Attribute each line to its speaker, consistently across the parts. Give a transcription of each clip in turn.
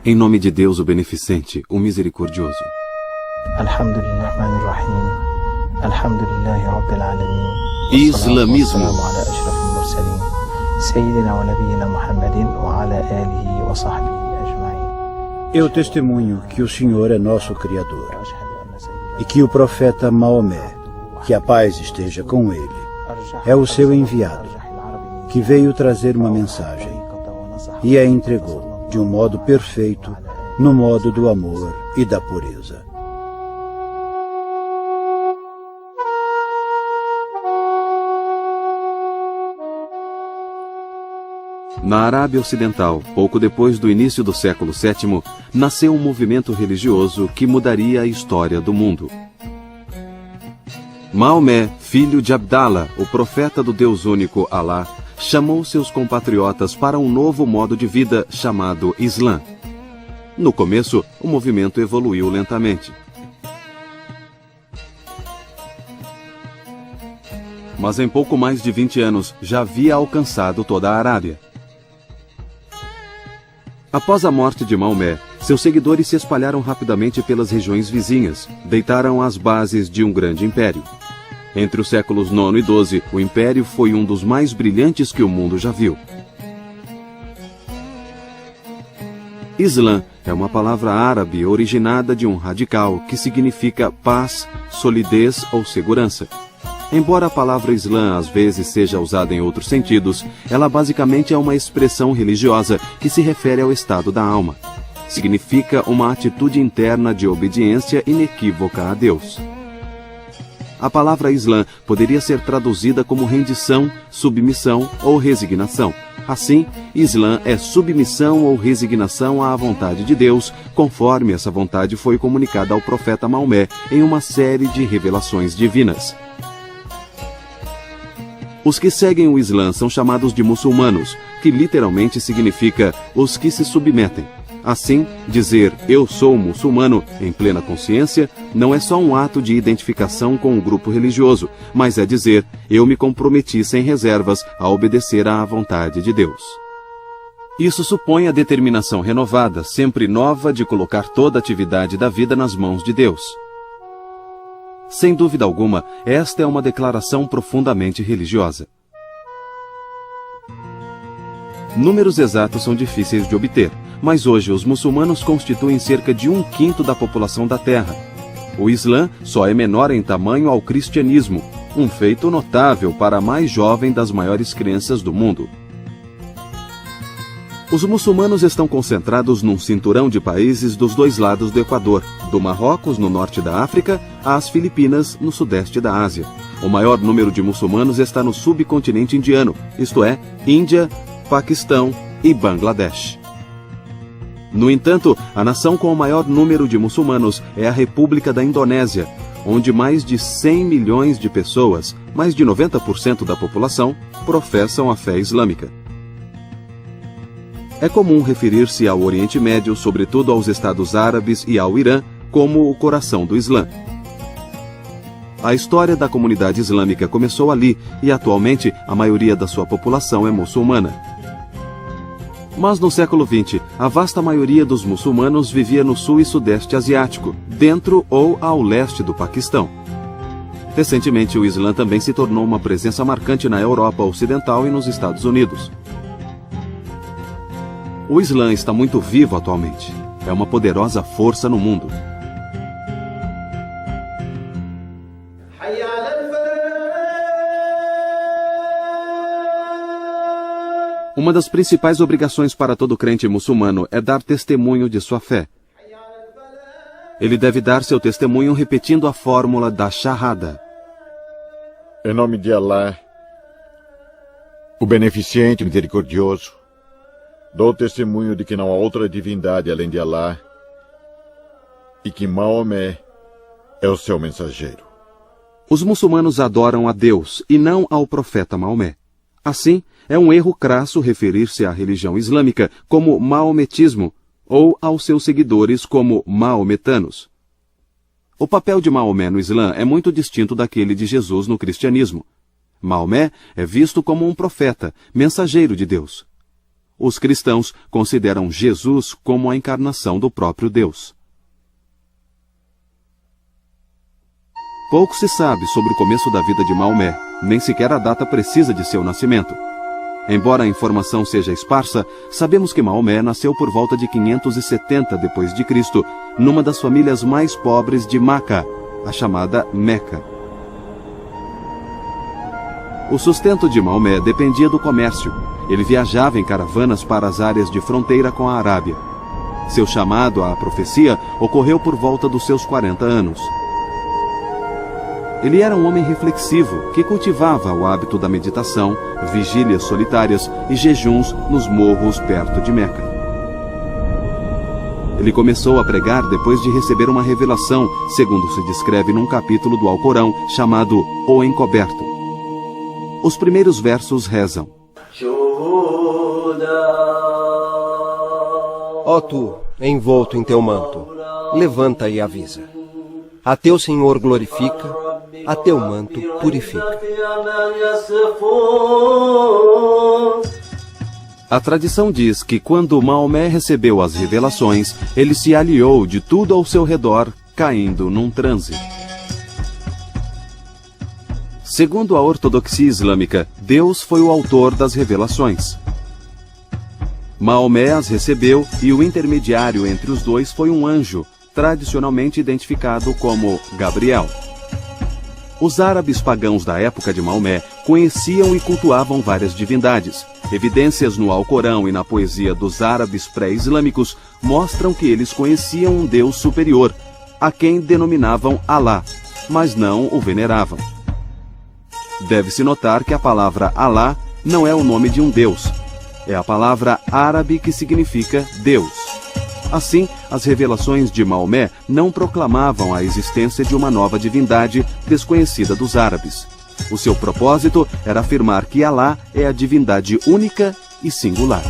Speaker 1: Em nome de Deus, o Beneficente, o Misericordioso. Islamismo.
Speaker 2: Eu testemunho que o Senhor é nosso Criador e que o profeta Maomé, que a paz esteja com ele, é o seu enviado, que veio trazer uma mensagem e a entregou de um modo perfeito, no modo do amor e da pureza.
Speaker 1: Na Arábia Ocidental, pouco depois do início do século VII, nasceu um movimento religioso que mudaria a história do mundo. Maomé, filho de Abdallah, o profeta do Deus único Alá, chamou seus compatriotas para um novo modo de vida chamado Islã. No começo, o movimento evoluiu lentamente. Mas em pouco mais de 20 anos, já havia alcançado toda a Arábia. Após a morte de Maomé, seus seguidores se espalharam rapidamente pelas regiões vizinhas, deitaram as bases de um grande império. Entre os séculos IX e XII, o império foi um dos mais brilhantes que o mundo já viu. Islã é uma palavra árabe originada de um radical que significa paz, solidez ou segurança. Embora a palavra Islã às vezes seja usada em outros sentidos, ela basicamente é uma expressão religiosa que se refere ao estado da alma. Significa uma atitude interna de obediência inequívoca a Deus. A palavra Islã poderia ser traduzida como rendição, submissão ou resignação. Assim, Islã é submissão ou resignação à vontade de Deus, conforme essa vontade foi comunicada ao profeta Maomé em uma série de revelações divinas. Os que seguem o Islã são chamados de muçulmanos, que literalmente significa os que se submetem. Assim, dizer eu sou muçulmano em plena consciência não é só um ato de identificação com o grupo religioso, mas é dizer eu me comprometi sem reservas a obedecer à vontade de Deus. Isso supõe a determinação renovada, sempre nova, de colocar toda a atividade da vida nas mãos de Deus. Sem dúvida alguma, esta é uma declaração profundamente religiosa. Números exatos são difíceis de obter, mas hoje os muçulmanos constituem cerca de 1/5 da população da Terra. O Islã só é menor em tamanho ao cristianismo, um feito notável para a mais jovem das maiores crenças do mundo. Os muçulmanos estão concentrados num cinturão de países dos dois lados do Equador, do Marrocos, no norte da África, às Filipinas, no sudeste da Ásia. O maior número de muçulmanos está no subcontinente indiano, isto é, Índia, Paquistão e Bangladesh. No entanto, a nação com o maior número de muçulmanos é a República da Indonésia, onde mais de 100 milhões de pessoas, mais de 90% da população, professam a fé islâmica. É comum referir-se ao Oriente Médio, sobretudo aos Estados Árabes e ao Irã, como o coração do Islã. A história da comunidade islâmica começou ali e, atualmente, a maioria da sua população é muçulmana. Mas no século XX, a vasta maioria dos muçulmanos vivia no sul e sudeste asiático, dentro ou ao leste do Paquistão. Recentemente, o Islã também se tornou uma presença marcante na Europa Ocidental e nos Estados Unidos. O Islã está muito vivo atualmente. É uma poderosa força no mundo. Uma das principais obrigações para todo crente muçulmano é dar testemunho de sua fé. Ele deve dar seu testemunho repetindo a fórmula da Shahada.
Speaker 3: Em nome de Alá, o Beneficente e Misericordioso, dou testemunho de que não há outra divindade além de Alá e que Maomé é o seu mensageiro.
Speaker 1: Os muçulmanos adoram a Deus e não ao profeta Maomé. Assim, é um erro crasso referir-se à religião islâmica como maometismo ou aos seus seguidores como maometanos. O papel de Maomé no Islã é muito distinto daquele de Jesus no cristianismo. Maomé é visto como um profeta, mensageiro de Deus. Os cristãos consideram Jesus como a encarnação do próprio Deus. Pouco se sabe sobre o começo da vida de Maomé, nem sequer a data precisa de seu nascimento. Embora a informação seja esparsa, sabemos que Maomé nasceu por volta de 570 d.C., numa das famílias mais pobres de Maca, a chamada Meca. O sustento de Maomé dependia do comércio. Ele viajava em caravanas para as áreas de fronteira com a Arábia. Seu chamado à profecia ocorreu por volta dos seus 40 anos. Ele era um homem reflexivo que cultivava o hábito da meditação, vigílias solitárias e jejuns nos morros perto de Meca. Ele começou a pregar depois de receber uma revelação, segundo se descreve num capítulo do Alcorão chamado O Encoberto. Os primeiros versos rezam:
Speaker 4: Ó tu, envolto em teu manto, levanta e avisa. A teu Senhor glorifica, a teu manto purifica.
Speaker 1: A tradição diz que quando Maomé recebeu as revelações, ele se aliou de tudo ao seu redor, caindo num transe. Segundo a ortodoxia islâmica, Deus foi o autor das revelações. Maomé as recebeu e o intermediário entre os dois foi um anjo, tradicionalmente identificado como Gabriel. Os árabes pagãos da época de Maomé conheciam e cultuavam várias divindades. Evidências no Alcorão e na poesia dos árabes pré-islâmicos mostram que eles conheciam um Deus superior, a quem denominavam Alá, mas não o veneravam. Deve-se notar que a palavra Alá não é o nome de um Deus. É a palavra árabe que significa Deus. Assim, as revelações de Maomé não proclamavam a existência de uma nova divindade desconhecida dos árabes. O seu propósito era afirmar que Alá é a divindade única e singular.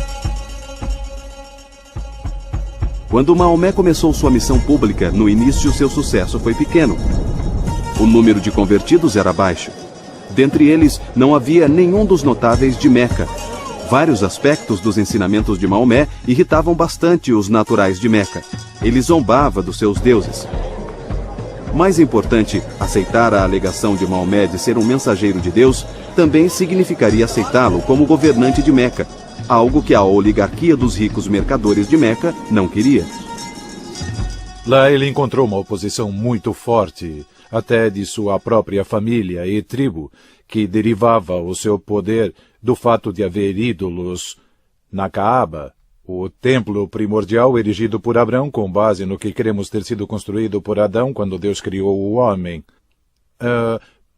Speaker 1: Quando Maomé começou sua missão pública, no início seu sucesso foi pequeno. O número de convertidos era baixo. Dentre eles, não havia nenhum dos notáveis de Meca. Vários aspectos dos ensinamentos de Maomé irritavam bastante os naturais de Meca. Ele zombava dos seus deuses. Mais importante, aceitar a alegação de Maomé de ser um mensageiro de Deus também significaria aceitá-lo como governante de Meca, algo que a oligarquia dos ricos mercadores de Meca não queria.
Speaker 5: Lá ele encontrou uma oposição muito forte, até de sua própria família e tribo, que derivava o seu poder do fato de haver ídolos na Kaaba, o templo primordial erigido por Abraão com base no que queremos ter sido construído por Adão quando Deus criou o homem.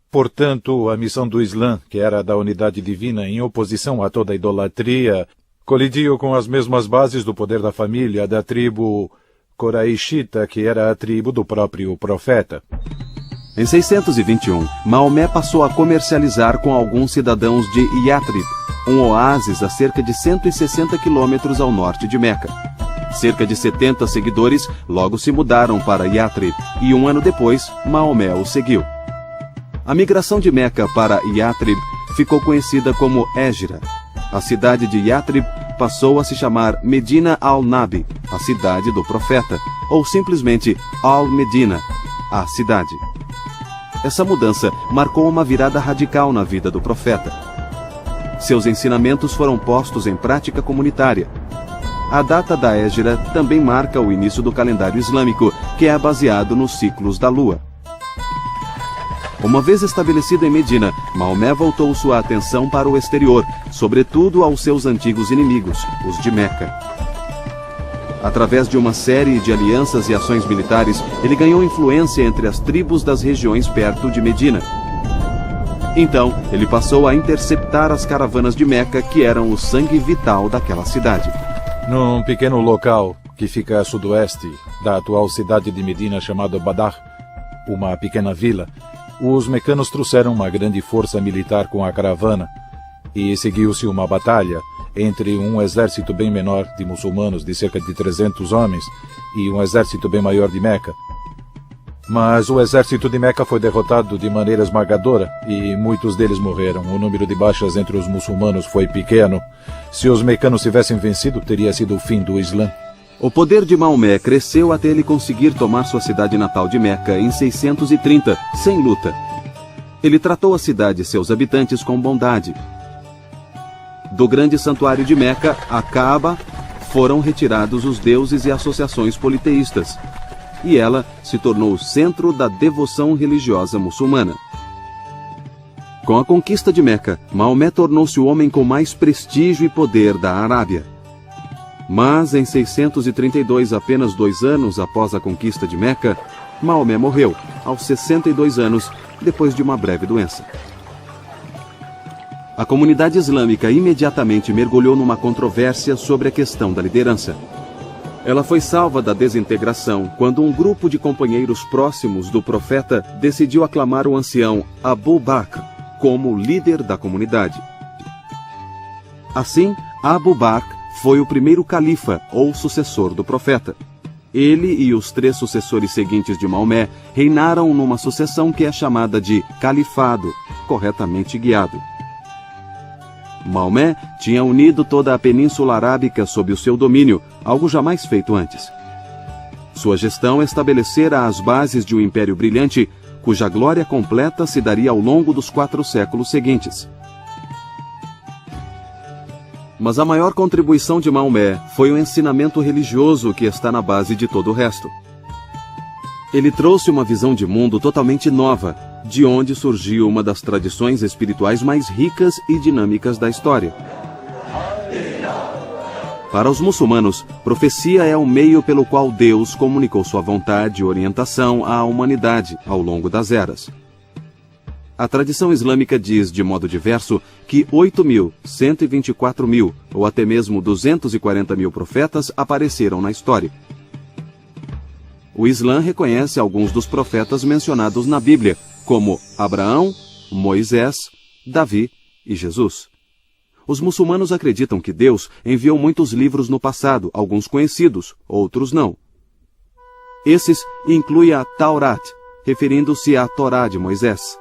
Speaker 5: Portanto, a missão do Islã, que era da unidade divina em oposição a toda a idolatria, colidiu com as mesmas bases do poder da família da tribo Coraishita, que era a tribo do próprio profeta.
Speaker 1: Em 621, Maomé passou a comercializar com alguns cidadãos de Yatrib, um oásis a cerca de 160 quilômetros ao norte de Meca. Cerca de 70 seguidores logo se mudaram para Yatrib e 1 ano depois, Maomé o seguiu. A migração de Meca para Yatrib ficou conhecida como Égira. A cidade de Yatrib passou a se chamar Medina al-Nabi, a cidade do profeta, ou simplesmente Al-Medina, a cidade. Essa mudança marcou uma virada radical na vida do profeta. Seus ensinamentos foram postos em prática comunitária. A data da Égira também marca o início do calendário islâmico, que é baseado nos ciclos da lua. Uma vez estabelecido em Medina, Maomé voltou sua atenção para o exterior, sobretudo aos seus antigos inimigos, os de Meca. Através de uma série de alianças e ações militares, ele ganhou influência entre as tribos das regiões perto de Medina. Então, ele passou a interceptar as caravanas de Meca, que eram o sangue vital daquela cidade.
Speaker 5: Num pequeno local que fica a sudoeste da atual cidade de Medina, chamado Badar, uma pequena vila, os mecanos trouxeram uma grande força militar com a caravana e seguiu-se uma batalha entre um exército bem menor de muçulmanos de cerca de 300 homens e um exército bem maior de Meca. Mas o exército de Meca foi derrotado de maneira esmagadora e muitos deles morreram. O número de baixas entre os muçulmanos foi pequeno. Se os mecanos tivessem vencido, teria sido o fim do Islã.
Speaker 1: O poder de Maomé cresceu até ele conseguir tomar sua cidade natal de Meca em 630, sem luta. Ele tratou a cidade e seus habitantes com bondade. Do grande santuário de Meca, a Kaaba, foram retirados os deuses e associações politeístas, e ela se tornou o centro da devoção religiosa muçulmana. Com a conquista de Meca, Maomé tornou-se o homem com mais prestígio e poder da Arábia. Mas, em 632, apenas 2 anos após a conquista de Meca, Maomé morreu, aos 62 anos, depois de uma breve doença. A comunidade islâmica imediatamente mergulhou numa controvérsia sobre a questão da liderança. Ela foi salva da desintegração quando um grupo de companheiros próximos do profeta decidiu aclamar o ancião Abu Bakr como líder da comunidade. Assim, Abu Bakr foi o primeiro califa ou sucessor do profeta. Ele e os 3 sucessores seguintes de Maomé reinaram numa sucessão que é chamada de califado, corretamente guiado. Maomé tinha unido toda a Península Arábica sob o seu domínio, algo jamais feito antes. Sua gestão estabelecera as bases de um império brilhante, cuja glória completa se daria ao longo dos 4 séculos seguintes. Mas a maior contribuição de Maomé foi o ensinamento religioso que está na base de todo o resto. Ele trouxe uma visão de mundo totalmente nova, de onde surgiu uma das tradições espirituais mais ricas e dinâmicas da história. Para os muçulmanos, profecia é o meio pelo qual Deus comunicou sua vontade e orientação à humanidade ao longo das eras. A tradição islâmica diz, de modo diverso, que 8.000, 124.000 ou até mesmo 240.000 profetas apareceram na história. O Islã reconhece alguns dos profetas mencionados na Bíblia, como Abraão, Moisés, Davi e Jesus. Os muçulmanos acreditam que Deus enviou muitos livros no passado, alguns conhecidos, outros não. Esses incluem a Taurat, referindo-se à Torá de Moisés,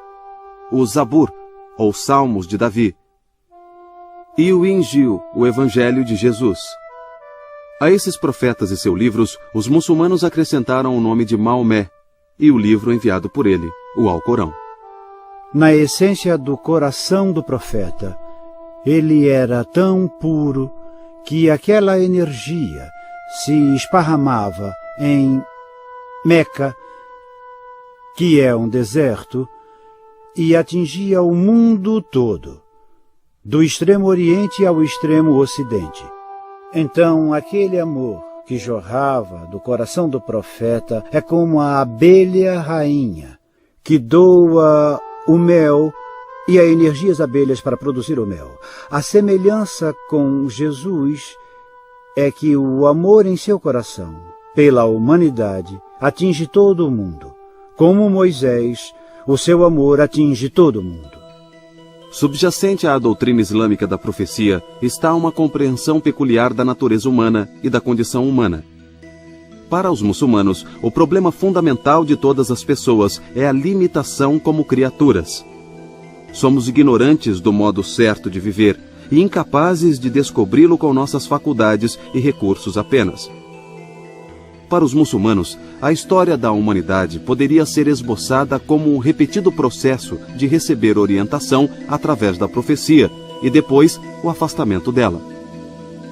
Speaker 1: o Zabur, ou Salmos de Davi, e o Injil, o Evangelho de Jesus. A esses profetas e seus livros, os muçulmanos acrescentaram o nome de Maomé e o livro enviado por ele, o Alcorão.
Speaker 2: Na essência do coração do profeta, ele era tão puro que aquela energia se esparramava em Meca, que é um deserto, e atingia o mundo todo, do extremo oriente ao extremo ocidente. Então, aquele amor que jorrava do coração do profeta é como a abelha rainha, que doa o mel e a energia das abelhas para produzir o mel. A semelhança com Jesus é que o amor em seu coração pela humanidade atinge todo o mundo. Como Moisés, o seu amor atinge todo o mundo.
Speaker 1: Subjacente à doutrina islâmica da profecia está uma compreensão peculiar da natureza humana e da condição humana. Para os muçulmanos, o problema fundamental de todas as pessoas é a limitação como criaturas. Somos ignorantes do modo certo de viver e incapazes de descobri-lo com nossas faculdades e recursos apenas. Para os muçulmanos, a história da humanidade poderia ser esboçada como um repetido processo de receber orientação através da profecia e depois o afastamento dela.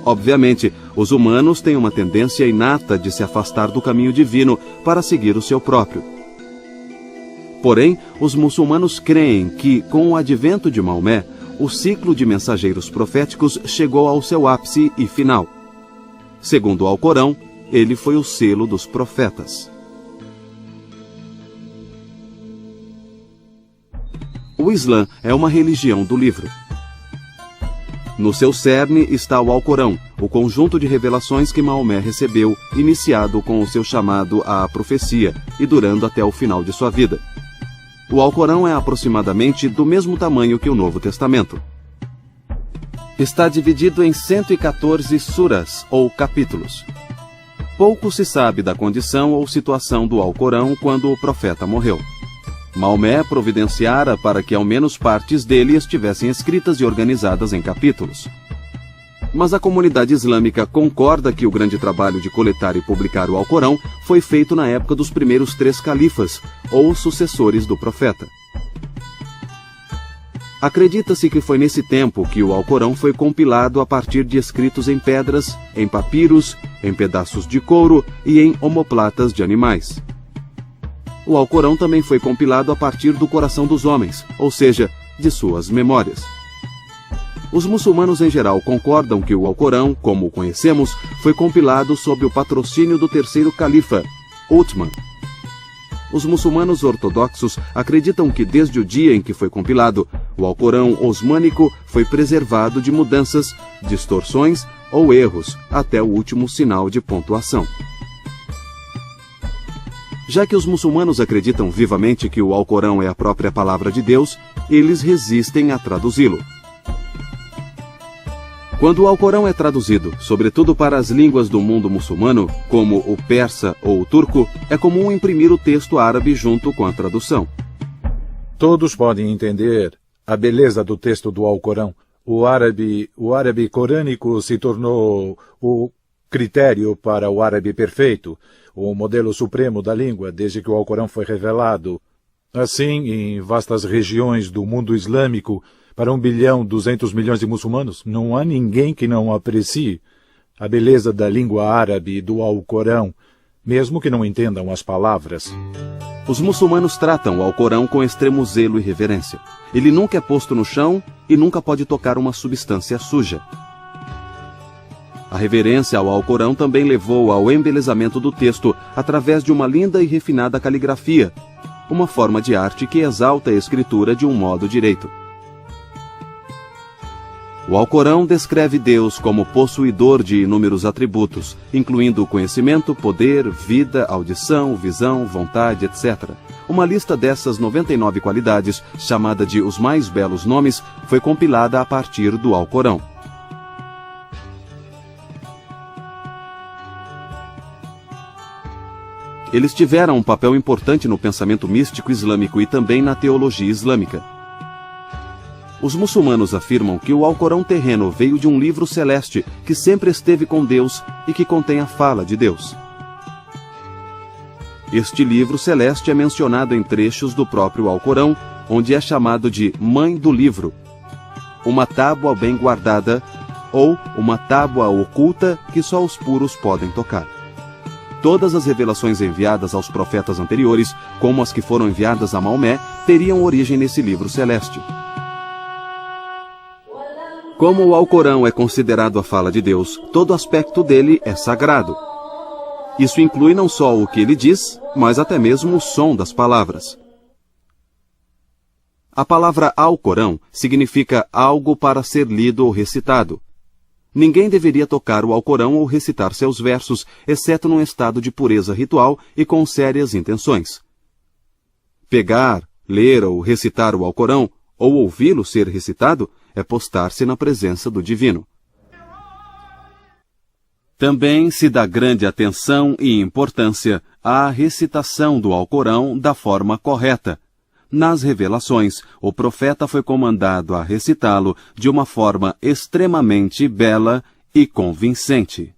Speaker 1: Obviamente, os humanos têm uma tendência inata de se afastar do caminho divino para seguir o seu próprio. Porém, os muçulmanos creem que, com o advento de Maomé, o ciclo de mensageiros proféticos chegou ao seu ápice e final. Segundo o Alcorão, ele foi o selo dos profetas. O Islã é uma religião do livro. No seu cerne está o Alcorão, o conjunto de revelações que Maomé recebeu, iniciado com o seu chamado à profecia e durando até o final de sua vida. O Alcorão é aproximadamente do mesmo tamanho que o Novo Testamento. Está dividido em 114 suras, ou capítulos. Pouco se sabe da condição ou situação do Alcorão quando o profeta morreu. Maomé providenciara para que ao menos partes dele estivessem escritas e organizadas em capítulos. Mas a comunidade islâmica concorda que o grande trabalho de coletar e publicar o Alcorão foi feito na época dos primeiros 3 califas, ou sucessores do profeta. Acredita-se que foi nesse tempo que o Alcorão foi compilado a partir de escritos em pedras, em papiros, em pedaços de couro e em omoplatas de animais. O Alcorão também foi compilado a partir do coração dos homens, ou seja, de suas memórias. Os muçulmanos em geral concordam que o Alcorão, como o conhecemos, foi compilado sob o patrocínio do 3º califa, Uthman. Os muçulmanos ortodoxos acreditam que desde o dia em que foi compilado, o Alcorão osmânico foi preservado de mudanças, distorções ou erros até o último sinal de pontuação. Já que os muçulmanos acreditam vivamente que o Alcorão é a própria palavra de Deus, eles resistem a traduzi-lo. Quando o Alcorão é traduzido, sobretudo para as línguas do mundo muçulmano, como o persa ou o turco, é comum imprimir o texto árabe junto com a tradução.
Speaker 5: Todos podem entender a beleza do texto do Alcorão. O árabe corânico se tornou o critério para o árabe perfeito, o modelo supremo da língua desde que o Alcorão foi revelado. Assim, em vastas regiões do mundo islâmico, para 1,2 bilhão de muçulmanos, não há ninguém que não aprecie a beleza da língua árabe e do Alcorão, mesmo que não entendam as palavras.
Speaker 1: Os muçulmanos tratam o Alcorão com extremo zelo e reverência. Ele nunca é posto no chão e nunca pode tocar uma substância suja. A reverência ao Alcorão também levou ao embelezamento do texto através de uma linda e refinada caligrafia, uma forma de arte que exalta a escritura de um modo direito. O Alcorão descreve Deus como possuidor de inúmeros atributos, incluindo o conhecimento, poder, vida, audição, visão, vontade, etc. Uma lista dessas 99 qualidades, chamada de Os Mais Belos Nomes, foi compilada a partir do Alcorão. Eles tiveram um papel importante no pensamento místico islâmico e também na teologia islâmica. Os muçulmanos afirmam que o Alcorão terreno veio de um livro celeste que sempre esteve com Deus e que contém a fala de Deus. Este livro celeste é mencionado em trechos do próprio Alcorão, onde é chamado de Mãe do Livro, uma tábua bem guardada ou uma tábua oculta que só os puros podem tocar. Todas as revelações enviadas aos profetas anteriores, como as que foram enviadas a Maomé, teriam origem nesse livro celeste. Como o Alcorão é considerado a fala de Deus, todo aspecto dele é sagrado. Isso inclui não só o que ele diz, mas até mesmo o som das palavras. A palavra Alcorão significa algo para ser lido ou recitado. Ninguém deveria tocar o Alcorão ou recitar seus versos, exceto num estado de pureza ritual e com sérias intenções. Pegar, ler ou recitar o Alcorão, ou ouvi-lo ser recitado, é postar-se na presença do divino. Também se dá grande atenção e importância à recitação do Alcorão da forma correta. Nas revelações, o profeta foi comandado a recitá-lo de uma forma extremamente bela e convincente.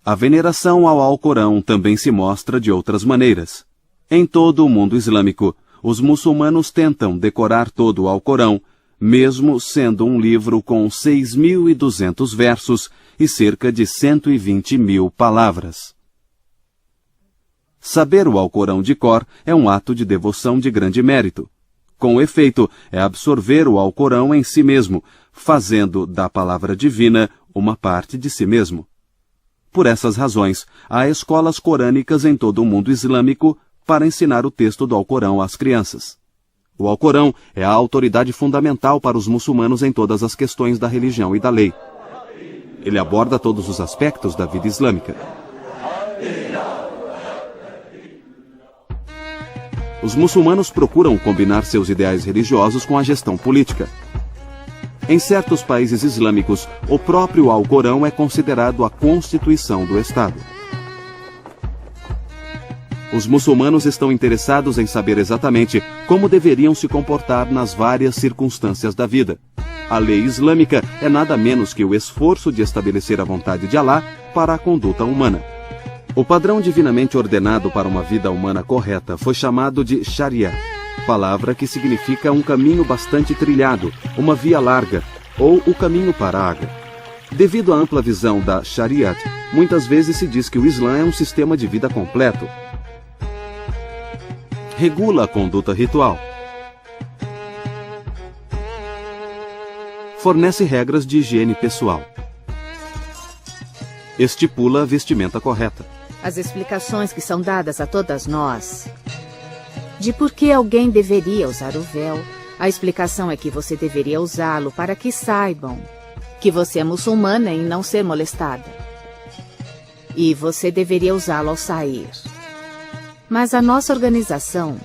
Speaker 1: A veneração ao Alcorão também se mostra de outras maneiras. Em todo o mundo islâmico, os muçulmanos tentam decorar todo o Alcorão, mesmo sendo um livro com 6.200 versos e cerca de 120.000 palavras. Saber o Alcorão de cor é um ato de devoção de grande mérito. Com efeito, é absorver o Alcorão em si mesmo, fazendo da palavra divina uma parte de si mesmo. Por essas razões, há escolas corânicas em todo o mundo islâmico para ensinar o texto do Alcorão às crianças. O Alcorão é a autoridade fundamental para os muçulmanos em todas as questões da religião e da lei. Ele aborda todos os aspectos da vida islâmica. Os muçulmanos procuram combinar seus ideais religiosos com a gestão política. Em certos países islâmicos, o próprio Alcorão é considerado a constituição do Estado. Os muçulmanos estão interessados em saber exatamente como deveriam se comportar nas várias circunstâncias da vida. A lei islâmica é nada menos que o esforço de estabelecer a vontade de Alá para a conduta humana. O padrão divinamente ordenado para uma vida humana correta foi chamado de Sharia, palavra que significa um caminho bastante trilhado, uma via larga, ou o caminho para a água. Devido à ampla visão da Shariat, muitas vezes se diz que o Islã é um sistema de vida completo. Regula a conduta ritual. Fornece regras de higiene pessoal. Estipula a vestimenta correta.
Speaker 6: As explicações que são dadas a todas nós de por que alguém deveria usar o véu, a explicação é que você deveria usá-lo para que saibam que você é muçulmana e não ser molestada. E você deveria usá-lo ao sair. Mas a nossa organização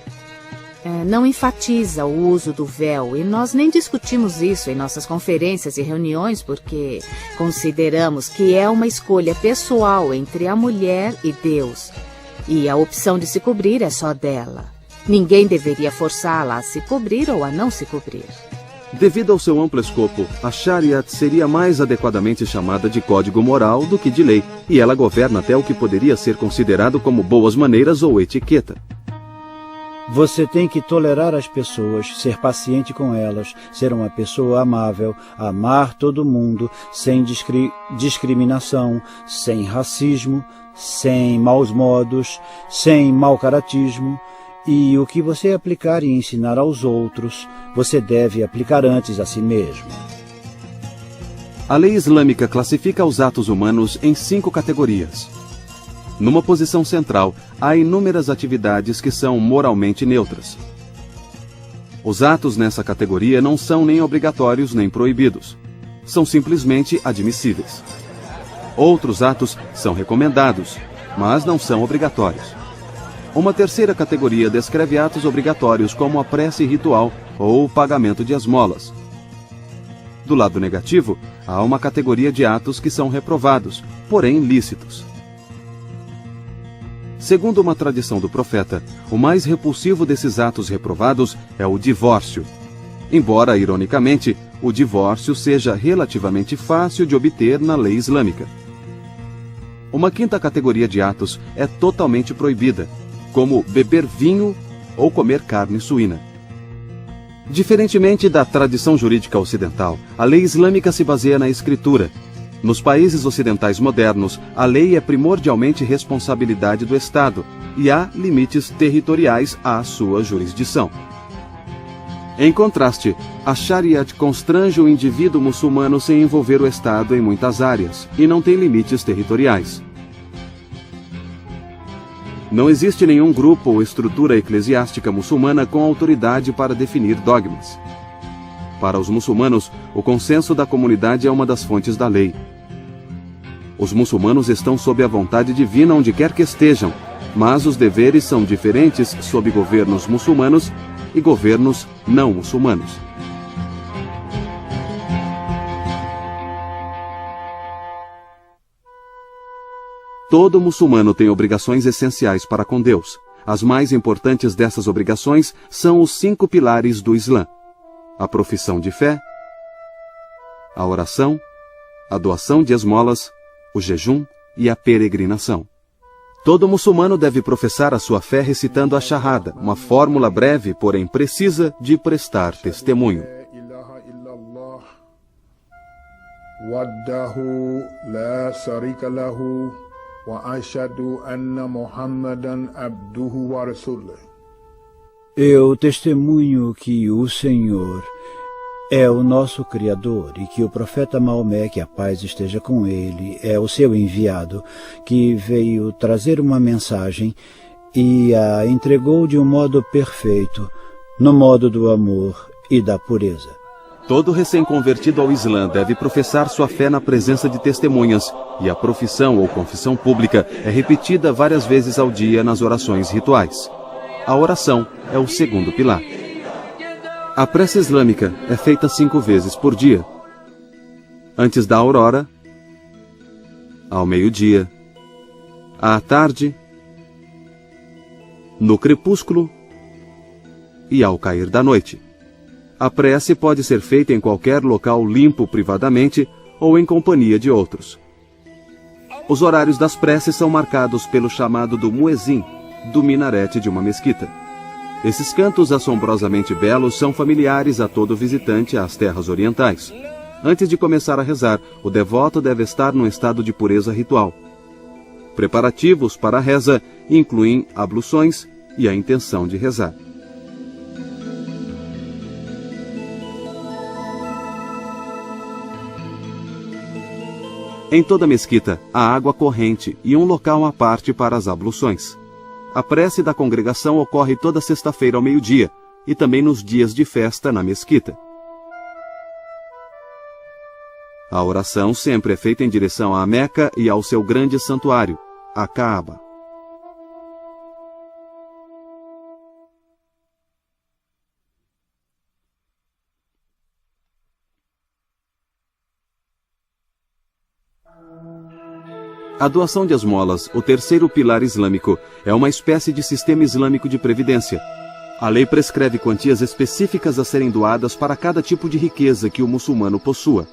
Speaker 6: não enfatiza o uso do véu e nós nem discutimos isso em nossas conferências e reuniões porque consideramos que é uma escolha pessoal entre a mulher e Deus e a opção de se cobrir é só dela. Ninguém deveria forçá-la a se cobrir ou a não se cobrir.
Speaker 1: Devido ao seu amplo escopo, a Shariat seria mais adequadamente chamada de código moral do que de lei, e ela governa até o que poderia ser considerado como boas maneiras ou etiqueta.
Speaker 2: Você tem que tolerar as pessoas, ser paciente com elas, ser uma pessoa amável, amar todo mundo, sem discriminação, sem racismo, sem maus modos, sem mau caratismo. E o que você aplicar e ensinar aos outros, você deve aplicar antes a si mesmo.
Speaker 1: A lei islâmica classifica os atos humanos em 5 categorias. Numa posição central, há inúmeras atividades que são moralmente neutras. Os atos nessa categoria não são nem obrigatórios nem proibidos. São simplesmente admissíveis. Outros atos são recomendados, mas não são obrigatórios. Uma terceira categoria descreve atos obrigatórios como a prece ritual ou o pagamento de esmolas. Do lado negativo, há uma categoria de atos que são reprovados, porém lícitos. Segundo uma tradição do profeta, o mais repulsivo desses atos reprovados é o divórcio. Embora, ironicamente, o divórcio seja relativamente fácil de obter na lei islâmica. Uma quinta categoria de atos é totalmente proibida, como beber vinho ou comer carne suína. Diferentemente da tradição jurídica ocidental, a lei islâmica se baseia na escritura. Nos países ocidentais modernos, a lei é primordialmente responsabilidade do Estado e há limites territoriais à sua jurisdição. Em contraste, a Shariat constrange o indivíduo muçulmano sem envolver o Estado em muitas áreas e não tem limites territoriais. Não existe nenhum grupo ou estrutura eclesiástica muçulmana com autoridade para definir dogmas. Para os muçulmanos, o consenso da comunidade é uma das fontes da lei. Os muçulmanos estão sob a vontade divina onde quer que estejam, mas os deveres são diferentes sob governos muçulmanos e governos não muçulmanos. Todo muçulmano tem obrigações essenciais para com Deus. As mais importantes dessas obrigações são os 5 pilares do Islã: a profissão de fé, a oração, a doação de esmolas, o jejum e a peregrinação. Todo muçulmano deve professar a sua fé recitando a Shahada, uma fórmula breve, porém precisa, de prestar testemunho.
Speaker 7: Wahdahu la sharika lahu wa ashhadu anna Muhammadan abduhu wa rasuluh.
Speaker 2: Eu testemunho que o Senhor é o nosso Criador e que o profeta Maomé, que a paz esteja com ele, é o seu enviado, que veio trazer uma mensagem e a entregou de um modo perfeito, no modo do amor e da pureza.
Speaker 1: Todo recém-convertido ao Islã deve professar sua fé na presença de testemunhas, e a profissão ou confissão pública é repetida várias vezes ao dia nas orações rituais. A oração é o segundo pilar. A prece islâmica é feita 5 vezes por dia. Antes da aurora, ao meio-dia, à tarde, no crepúsculo e ao cair da noite. A prece pode ser feita em qualquer local limpo privadamente ou em companhia de outros. Os horários das preces são marcados pelo chamado do muezim, do minarete de uma mesquita. Esses cantos assombrosamente belos são familiares a todo visitante às terras orientais. Antes de começar a rezar, o devoto deve estar num estado de pureza ritual. Preparativos para a reza incluem abluções e a intenção de rezar. Em toda mesquita, há água corrente e um local à parte para as abluções. A prece da congregação ocorre toda sexta-feira ao meio-dia e também nos dias de festa na mesquita. A oração sempre é feita em direção à Meca e ao seu grande santuário, a Kaaba. A doação de esmolas, o terceiro pilar islâmico, é uma espécie de sistema islâmico de previdência. A lei prescreve quantias específicas a serem doadas para cada tipo de riqueza que o muçulmano possua.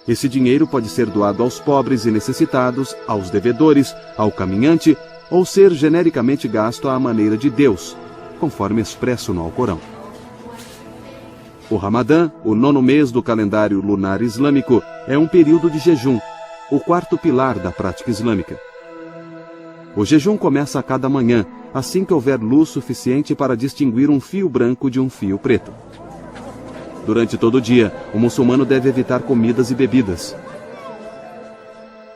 Speaker 1: Esse dinheiro pode ser doado aos pobres e necessitados, aos devedores, ao caminhante, ou ser genericamente gasto à maneira de Deus, conforme expresso no Alcorão. O Ramadã, o 9º mês do calendário lunar islâmico, é um período de jejum, o quarto pilar da prática islâmica. O jejum começa a cada manhã, assim que houver luz suficiente para distinguir um fio branco de um fio preto. Durante todo o dia, o muçulmano deve evitar comidas e bebidas.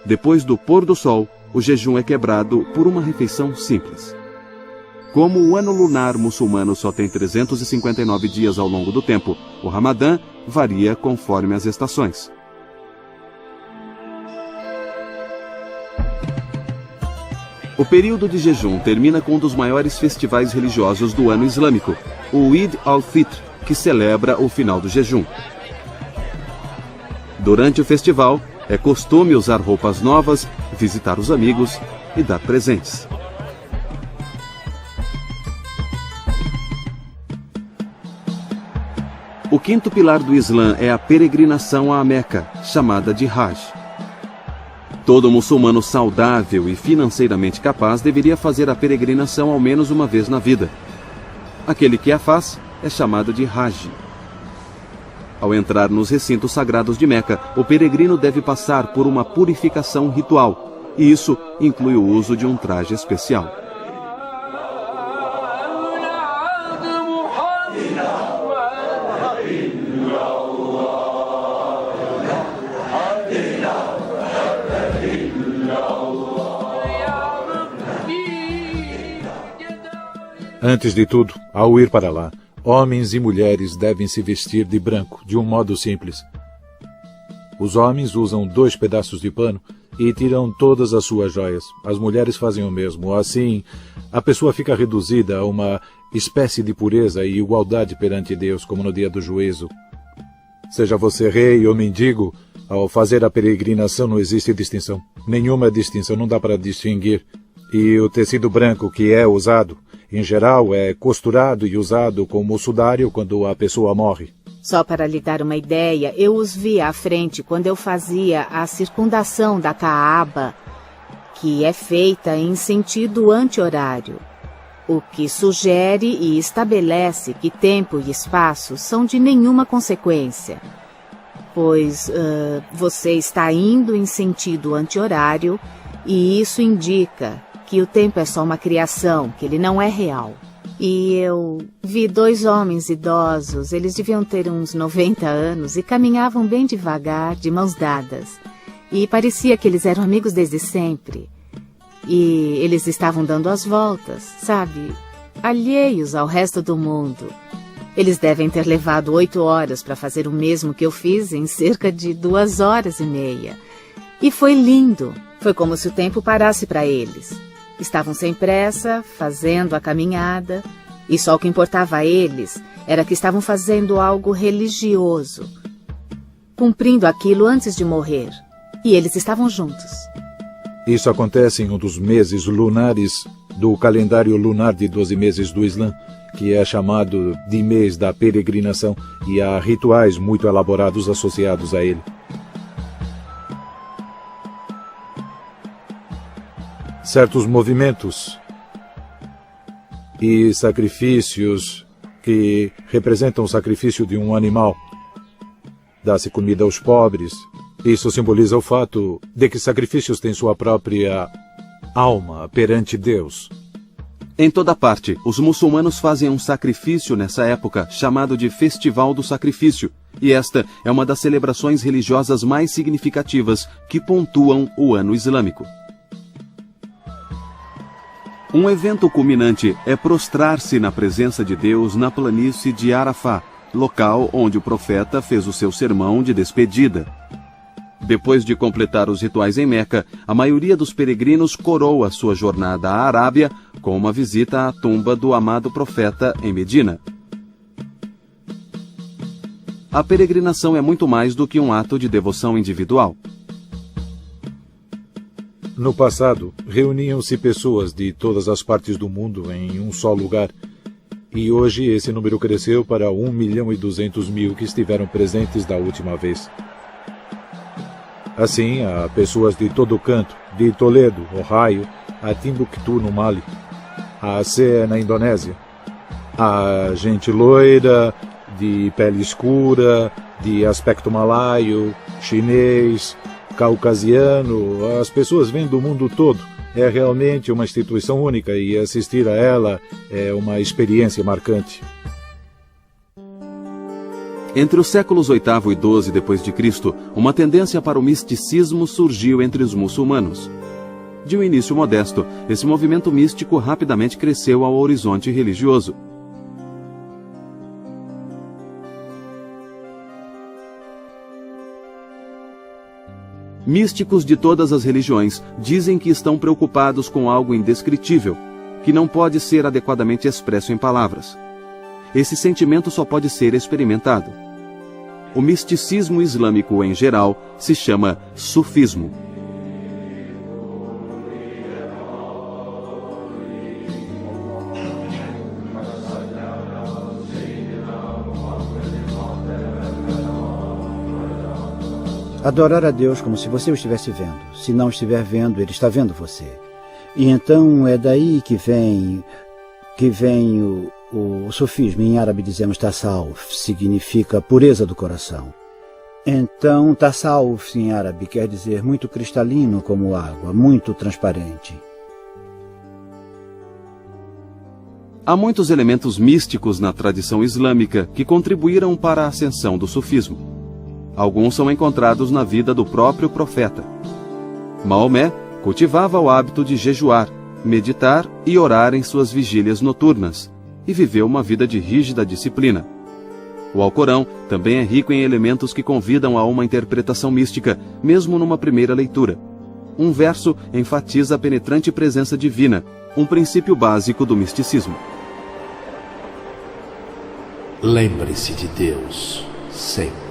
Speaker 1: Depois do pôr do sol, o jejum é quebrado por uma refeição simples. Como o ano lunar muçulmano só tem 359 dias ao longo do tempo, o Ramadã varia conforme as estações. O período de jejum termina com um dos maiores festivais religiosos do ano islâmico, o Eid al-Fitr, que celebra o final do jejum. Durante o festival, é costume usar roupas novas, visitar os amigos e dar presentes. O quinto pilar do Islã é a peregrinação à Meca, chamada de Hajj. Todo muçulmano saudável e financeiramente capaz deveria fazer a peregrinação ao menos uma vez na vida. Aquele que a faz é chamado de Haji. Ao entrar nos recintos sagrados de Meca, o peregrino deve passar por uma purificação ritual, e isso inclui o uso de um traje especial.
Speaker 5: Antes de tudo, ao ir para lá, homens e mulheres devem se vestir de branco, de um modo simples. Os homens usam 2 pedaços de pano e tiram todas as suas joias. As mulheres fazem o mesmo. Assim, a pessoa fica reduzida a uma espécie de pureza e igualdade perante Deus, como no dia do juízo. Seja você rei ou mendigo, ao fazer a peregrinação não existe distinção. Nenhuma distinção, não dá para distinguir. E o tecido branco que é usado, em geral, é costurado e usado como sudário quando a pessoa morre.
Speaker 6: Só para lhe dar uma ideia, eu os vi à frente quando eu fazia a circundação da Kaaba, que é feita em sentido anti-horário, o que sugere e estabelece que tempo e espaço são de nenhuma consequência, pois você está indo em sentido anti-horário e isso indica que o tempo é só uma criação, que ele não é real. E eu vi 2 homens idosos, eles deviam ter uns 90 anos e caminhavam bem devagar, de mãos dadas. E parecia que eles eram amigos desde sempre. E eles estavam dando as voltas, sabe? Alheios ao resto do mundo. Eles devem ter levado 8 horas para fazer o mesmo que eu fiz em cerca de 2 horas e meia. E foi lindo. Foi como se o tempo parasse para eles. Estavam sem pressa, fazendo a caminhada, e só o que importava a eles era que estavam fazendo algo religioso, cumprindo aquilo antes de morrer. E eles estavam juntos.
Speaker 5: Isso acontece em um dos meses lunares do calendário lunar de 12 meses do Islã, que é chamado de mês da peregrinação, e há rituais muito elaborados associados a ele. Certos movimentos e sacrifícios que representam o sacrifício de um animal. Dá-se comida aos pobres. Isso simboliza o fato de que sacrifícios têm sua própria alma perante Deus.
Speaker 1: Em toda parte, os muçulmanos fazem um sacrifício nessa época, chamado de Festival do Sacrifício, e esta é uma das celebrações religiosas mais significativas que pontuam o ano islâmico. Um evento culminante é prostrar-se na presença de Deus na planície de Arafá, local onde o profeta fez o seu sermão de despedida. Depois de completar os rituais em Meca, a maioria dos peregrinos coroa sua jornada à Arábia com uma visita à tumba do amado profeta em Medina. A peregrinação é muito mais do que um ato de devoção individual.
Speaker 5: No passado, reuniam-se pessoas de todas as partes do mundo em um só lugar, e hoje esse número cresceu para 1.200.000 que estiveram presentes da última vez. Assim, há pessoas de todo canto, de Toledo, Ohio, a Timbuktu, no Mali, a Aceh, na Indonésia. Há gente loira, de pele escura, de aspecto malaio, chinês, caucasiano. As pessoas vêm do mundo todo. É realmente uma instituição única e assistir a ela é uma experiência marcante.
Speaker 1: Entre os séculos VIII e XII d.C., uma tendência para o misticismo surgiu entre os muçulmanos. De um início modesto, esse movimento místico rapidamente cresceu ao horizonte religioso. Místicos de todas as religiões dizem que estão preocupados com algo indescritível, que não pode ser adequadamente expresso em palavras. Esse sentimento só pode ser experimentado. O misticismo islâmico, em geral, se chama sufismo.
Speaker 2: Adorar a Deus como se você o estivesse vendo. Se não estiver vendo, Ele está vendo você. E então é daí que vem o sufismo. Em árabe dizemos tasawuf, significa pureza do coração. Então, tasawuf em árabe quer dizer muito cristalino como água, muito transparente.
Speaker 1: Há muitos elementos místicos na tradição islâmica que contribuíram para a ascensão do sufismo. Alguns são encontrados na vida do próprio profeta. Maomé cultivava o hábito de jejuar, meditar e orar em suas vigílias noturnas, e viveu uma vida de rígida disciplina. O Alcorão também é rico em elementos que convidam a uma interpretação mística, mesmo numa primeira leitura. Um verso enfatiza a penetrante presença divina, um princípio básico do misticismo.
Speaker 8: Lembre-se de Deus, sempre.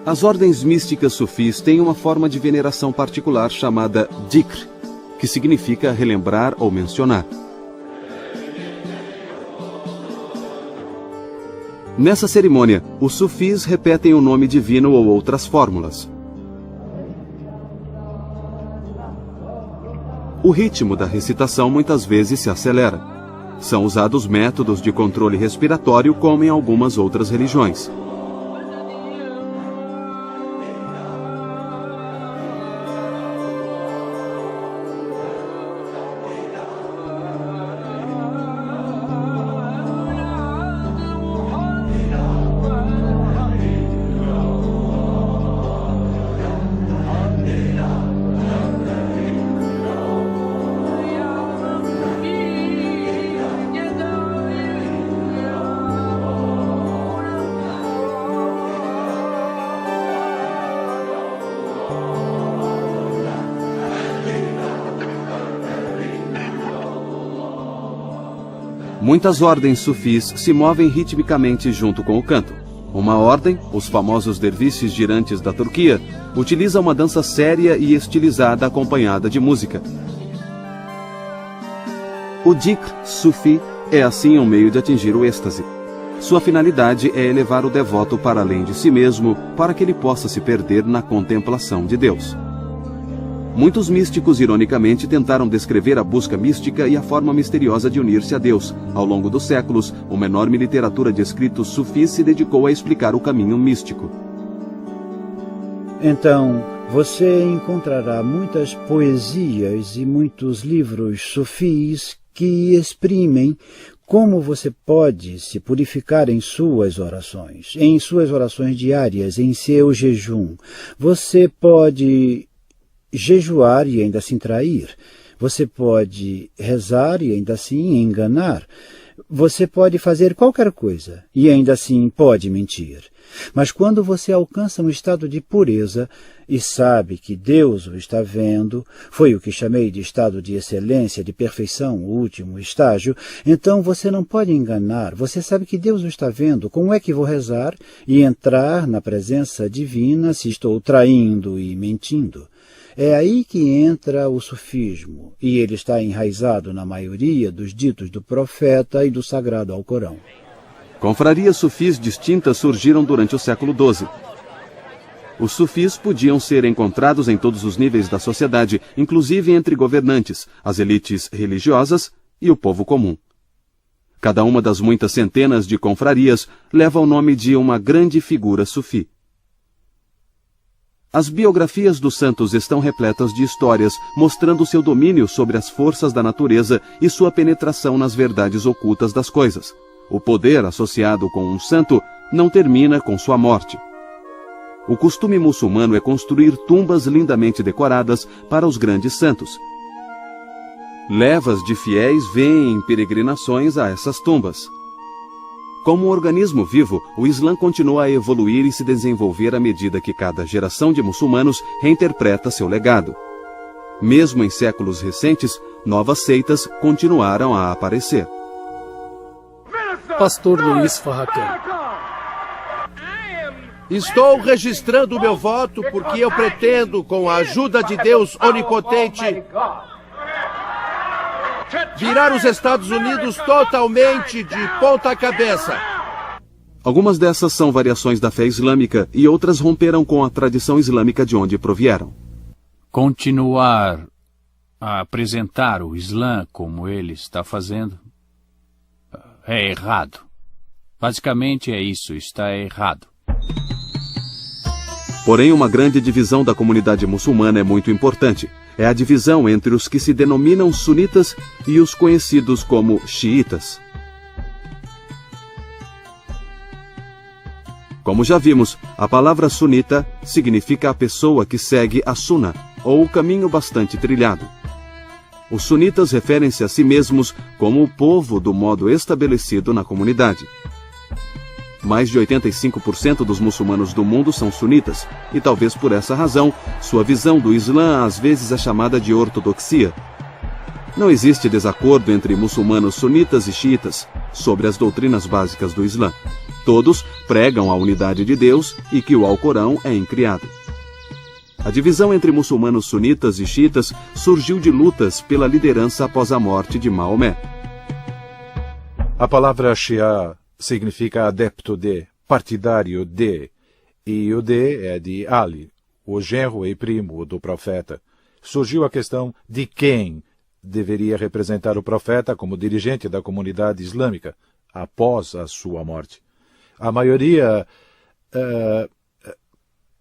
Speaker 1: As ordens místicas sufis têm uma forma de veneração particular chamada dhikr, que significa relembrar ou mencionar. Nessa cerimônia, os sufis repetem o nome divino ou outras fórmulas. O ritmo da recitação muitas vezes se acelera. São usados métodos de controle respiratório como em algumas outras religiões. Muitas ordens sufis se movem ritmicamente junto com o canto. Uma ordem, os famosos derviches girantes da Turquia, utiliza uma dança séria e estilizada acompanhada de música. O dhikr sufi é assim um meio de atingir o êxtase. Sua finalidade é elevar o devoto para além de si mesmo, para que ele possa se perder na contemplação de Deus. Muitos místicos, ironicamente, tentaram descrever a busca mística e a forma misteriosa de unir-se a Deus. Ao longo dos séculos, uma enorme literatura de escritos sufis se dedicou a explicar o caminho místico.
Speaker 2: Então, você encontrará muitas poesias e muitos livros sufis que exprimem como você pode se purificar em suas orações diárias, em seu jejum. Você pode jejuar e ainda assim trair. Você pode rezar e ainda assim enganar. Você pode fazer qualquer coisa e ainda assim pode mentir. Mas quando você alcança um estado de pureza e sabe que Deus o está vendo, foi o que chamei de estado de excelência, de perfeição, o último estágio, então você não pode enganar. Você sabe que Deus o está vendo. Como é que vou rezar e entrar na presença divina se estou traindo e mentindo? É aí que entra o sufismo, e ele está enraizado na maioria dos ditos do profeta e do sagrado Alcorão.
Speaker 1: Confrarias sufis distintas surgiram durante o século XII. Os sufis podiam ser encontrados em todos os níveis da sociedade, inclusive entre governantes, as elites religiosas e o povo comum. Cada uma das muitas centenas de confrarias leva o nome de uma grande figura sufi. As biografias dos santos estão repletas de histórias, mostrando seu domínio sobre as forças da natureza e sua penetração nas verdades ocultas das coisas. O poder associado com um santo não termina com sua morte. O costume muçulmano é construir tumbas lindamente decoradas para os grandes santos. Levas de fiéis vêm em peregrinações a essas tumbas. Como um organismo vivo, o Islã continua a evoluir e se desenvolver à medida que cada geração de muçulmanos reinterpreta seu legado. Mesmo em séculos recentes, novas seitas continuaram a aparecer.
Speaker 9: Pastor Luiz Farrakhan.
Speaker 8: Estou registrando o meu voto porque eu pretendo, com a ajuda de Deus Onipotente, virar os Estados Unidos totalmente de ponta cabeça.
Speaker 1: Algumas dessas são variações da fé islâmica e outras romperam com a tradição islâmica de onde provieram.
Speaker 10: Continuar a apresentar o Islã como ele está fazendo é errado. Basicamente é isso, está errado.
Speaker 1: Porém, uma grande divisão da comunidade muçulmana é muito importante. É a divisão entre os que se denominam sunitas e os conhecidos como xiitas. Como já vimos, a palavra sunita significa a pessoa que segue a Sunna, ou o caminho bastante trilhado. Os sunitas referem-se a si mesmos como o povo do modo estabelecido na comunidade. Mais de 85% dos muçulmanos do mundo são sunitas, e talvez por essa razão, sua visão do Islã às vezes é chamada de ortodoxia. Não existe desacordo entre muçulmanos sunitas e xiitas sobre as doutrinas básicas do Islã. Todos pregam a unidade de Deus e que o Alcorão é incriado. A divisão entre muçulmanos sunitas e xiitas surgiu de lutas pela liderança após a morte de Maomé.
Speaker 5: A palavra Shia significa adepto de, partidário de, e o de é de Ali, o genro e primo do profeta. Surgiu a questão de quem deveria representar o profeta como dirigente da comunidade islâmica após a sua morte. A maioria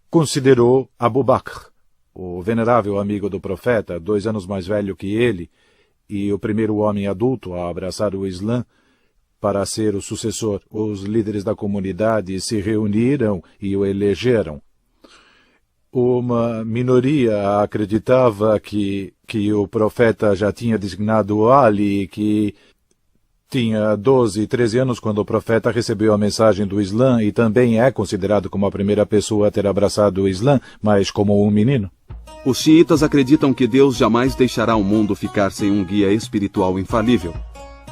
Speaker 5: considerou Abu Bakr, o venerável amigo do profeta, 2 anos mais velho que ele, e o primeiro homem adulto a abraçar o Islã, para ser o sucessor. Os líderes da comunidade se reuniram e o elegeram. Uma minoria acreditava que o profeta já tinha designado Ali, que tinha 12 e 13 anos quando o profeta recebeu a mensagem do Islã e também é considerado como a primeira pessoa a ter abraçado o Islã, mas como um menino.
Speaker 1: Os xiitas acreditam que Deus jamais deixará o mundo ficar sem um guia espiritual infalível.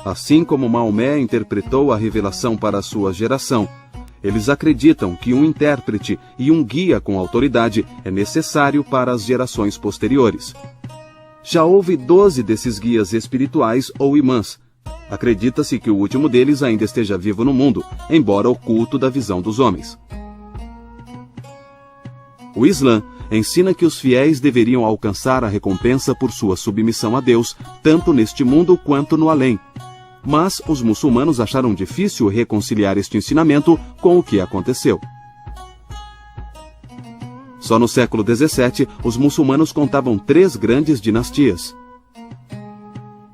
Speaker 1: Assim como Maomé interpretou a revelação para a sua geração, eles acreditam que um intérprete e um guia com autoridade é necessário para as gerações posteriores. Já houve 12 desses guias espirituais ou imãs. Acredita-se que o último deles ainda esteja vivo no mundo, embora oculto da visão dos homens. O Islã ensina que os fiéis deveriam alcançar a recompensa por sua submissão a Deus, tanto neste mundo quanto no além. Mas os muçulmanos acharam difícil reconciliar este ensinamento com o que aconteceu. Só no século XVII, os muçulmanos contavam 3 grandes dinastias.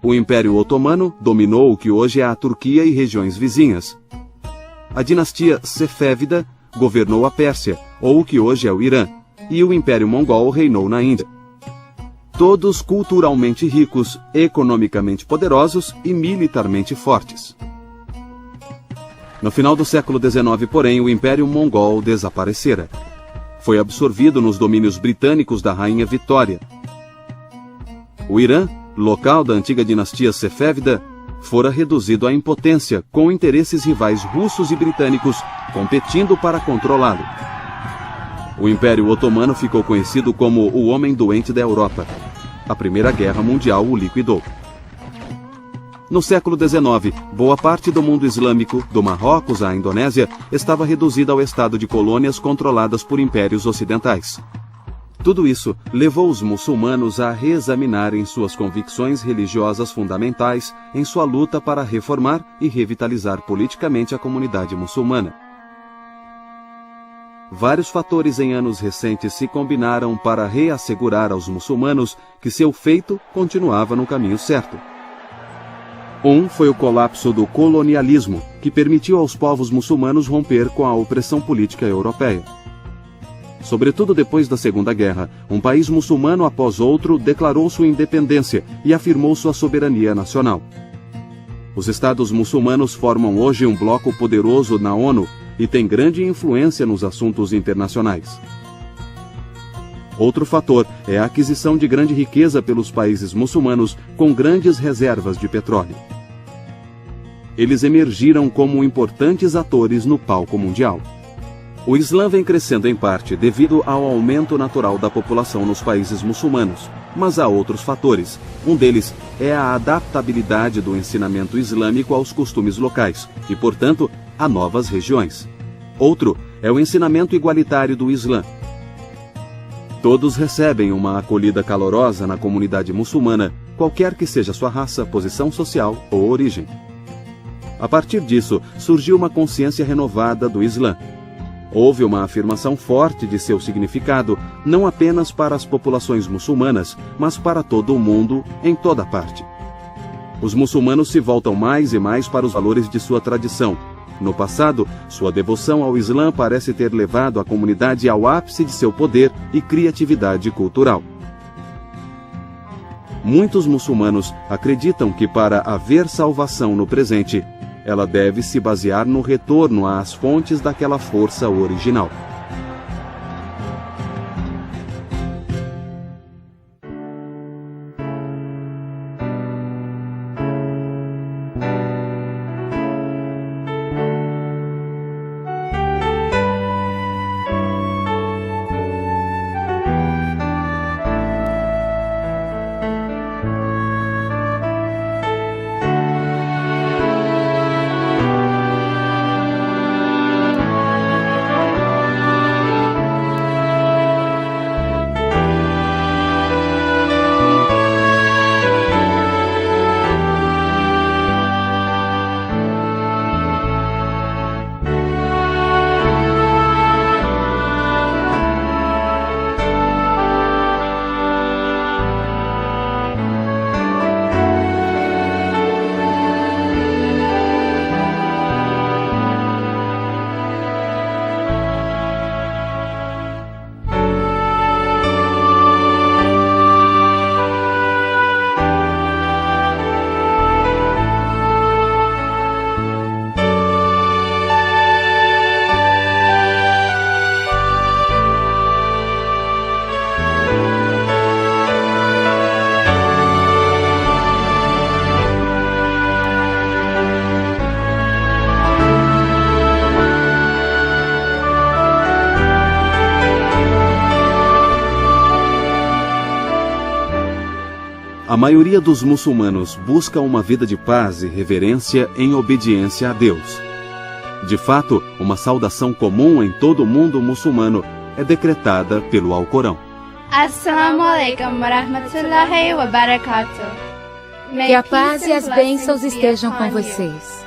Speaker 1: O Império Otomano dominou o que hoje é a Turquia e regiões vizinhas. A dinastia Sefévida governou a Pérsia, ou o que hoje é o Irã, e o Império Mongol reinou na Índia. Todos culturalmente ricos, economicamente poderosos e militarmente fortes. No final do século XIX, porém, o Império Mongol desaparecera. Foi absorvido nos domínios britânicos da Rainha Vitória. O Irã, local da antiga dinastia Sefévida, fora reduzido à impotência, com interesses rivais russos e britânicos competindo para controlá-lo. O Império Otomano ficou conhecido como o Homem Doente da Europa. A Primeira Guerra Mundial o liquidou. No século XIX, boa parte do mundo islâmico, do Marrocos à Indonésia, estava reduzida ao estado de colônias controladas por impérios ocidentais. Tudo isso levou os muçulmanos a reexaminarem suas convicções religiosas fundamentais em sua luta para reformar e revitalizar politicamente a comunidade muçulmana. Vários fatores em anos recentes se combinaram para reassegurar aos muçulmanos que seu feito continuava no caminho certo. Um foi o colapso do colonialismo, que permitiu aos povos muçulmanos romper com a opressão política europeia. Sobretudo depois da Segunda Guerra, um país muçulmano após outro declarou sua independência e afirmou sua soberania nacional. Os Estados muçulmanos formam hoje um bloco poderoso na ONU e têm grande influência nos assuntos internacionais. Outro fator é a aquisição de grande riqueza pelos países muçulmanos com grandes reservas de petróleo. Eles emergiram como importantes atores no palco mundial. O Islã vem crescendo em parte devido ao aumento natural da população nos países muçulmanos, mas há outros fatores. Um deles é a adaptabilidade do ensinamento islâmico aos costumes locais e, portanto, a novas regiões. Outro é o ensinamento igualitário do Islã. Todos recebem uma acolhida calorosa na comunidade muçulmana, qualquer que seja sua raça, posição social ou origem. A partir disso, surgiu uma consciência renovada do Islã. Houve uma afirmação forte de seu significado, não apenas para as populações muçulmanas, mas para todo o mundo, em toda parte. Os muçulmanos se voltam mais e mais para os valores de sua tradição. No passado, sua devoção ao Islã parece ter levado a comunidade ao ápice de seu poder e criatividade cultural. Muitos muçulmanos acreditam que para haver salvação no presente, ela deve se basear no retorno às fontes daquela força original. A maioria dos muçulmanos busca uma vida de paz e reverência em obediência a Deus. De fato, uma saudação comum em todo o mundo muçulmano é decretada pelo Alcorão.
Speaker 9: Assalamu alaikum wa rahmatullahi wa barakatuh.
Speaker 11: Que a paz e as bênçãos estejam com vocês.